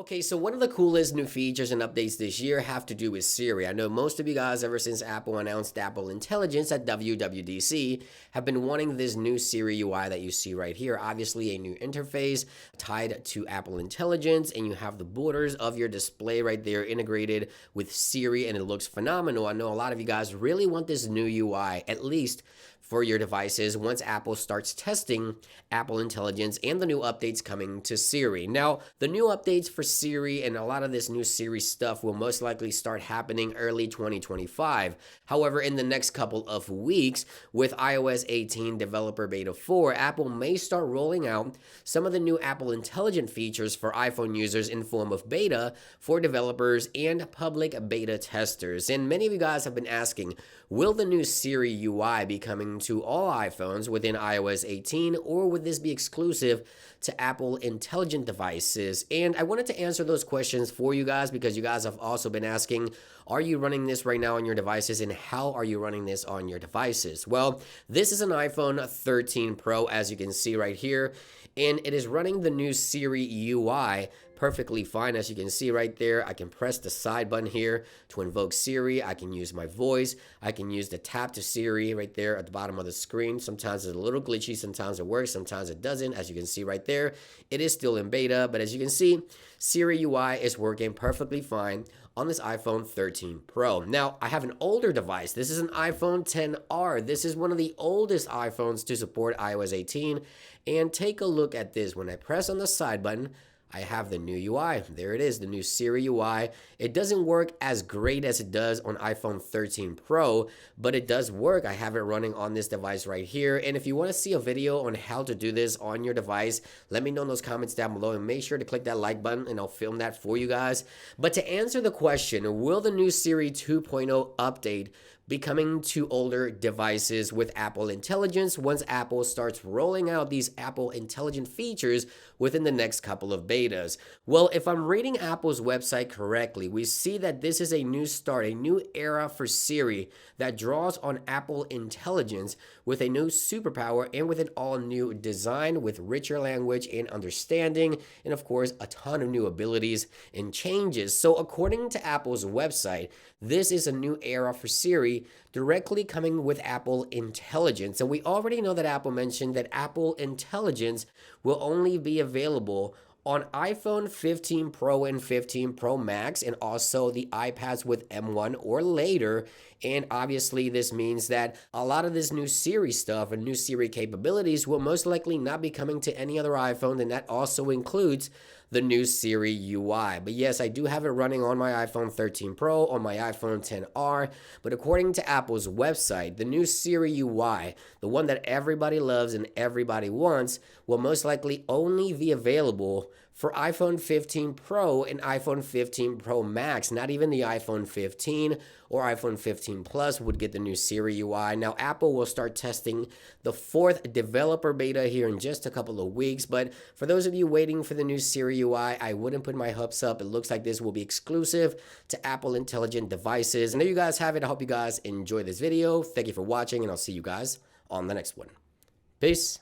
Okay, so one of the coolest new features and updates this year have to do with Siri. I know most of you guys, ever since Apple announced Apple Intelligence at WWDC, have been wanting this new Siri UI that you see right here. Obviously, a new interface tied to Apple Intelligence, and you have the borders of your display right there integrated with Siri, and it looks phenomenal. I know a lot of you guys really want this new UI, at least for your devices, once Apple starts testing Apple Intelligence and the new updates coming to Siri. Now, the new updates for Siri and a lot of this new Siri stuff will most likely start happening early 2025. However, in the next couple of weeks, with iOS 18 Developer Beta 4, Apple may start rolling out some of the new Apple Intelligent features for iPhone users in form of beta for developers and public beta testers. And many of you guys have been asking, will the new Siri UI be coming to all iPhones within iOS 18, or would this be exclusive to Apple Intelligent devices? And I wanted to answer those questions for you guys because you guys have also been asking, are you running this right now on your devices, and how are you running this on your devices? Well, this is an iPhone 13 Pro, as you can see right here, and it is running the new Siri UI perfectly fine. As you can see right there, I can press the side button here to invoke Siri. I can use my voice. I can use the tap to Siri right there at the bottom of the screen. Sometimes it's a little glitchy, sometimes it works, sometimes it doesn't. As you can see right there, it is still in beta, but as you can see, Siri UI is working perfectly fine on this iPhone 13 Pro. Now, I have an older device. This is an iPhone XR. This is one of the oldest iPhones to support iOS 18. And take a look at this. When I press on the side button, I have the new UI. There it is, the new Siri UI. It doesn't work as great as it does on iPhone 13 Pro, but it does work. I have it running on this device right here. And if you want to see a video on how to do this on your device, let me know in those comments down below, and make sure to click that like button and I'll film that for you guys. But to answer the question, will the new Siri 2.0 update be coming to older devices with Apple Intelligence once Apple starts rolling out these Apple Intelligent features within the next couple of betas? Well, if I'm reading Apple's website correctly, we see that this is a new start, a new era for Siri that draws on Apple Intelligence with a new superpower and with an all-new design with richer language and understanding, and of course, a ton of new abilities and changes. So according to Apple's website, this is a new era for Siri directly coming with Apple Intelligence. And we already know that Apple mentioned that Apple Intelligence will only be available on iPhone 15 Pro and 15 Pro Max, and also the iPads with M1 or later. And obviously this means that a lot of this new Siri stuff and new Siri capabilities will most likely not be coming to any other iPhone, and that also includes the new Siri UI. But yes, I do have it running on my iPhone 13 Pro, on my iPhone XR, but according to Apple's website, the new Siri UI, the one that everybody loves and everybody wants, will most likely only be available for iPhone 15 Pro and iPhone 15 Pro Max. Not even the iPhone 15 or iPhone 15 Plus would get the new Siri UI. Now, Apple will start testing the 4th developer beta here in just a couple of weeks, but for those of you waiting for the new Siri UI, I wouldn't put my hopes up. It looks like this will be exclusive to Apple Intelligent devices. And there you guys have it. I hope you guys enjoy this video. Thank you for watching, and I'll see you guys on the next one. Peace.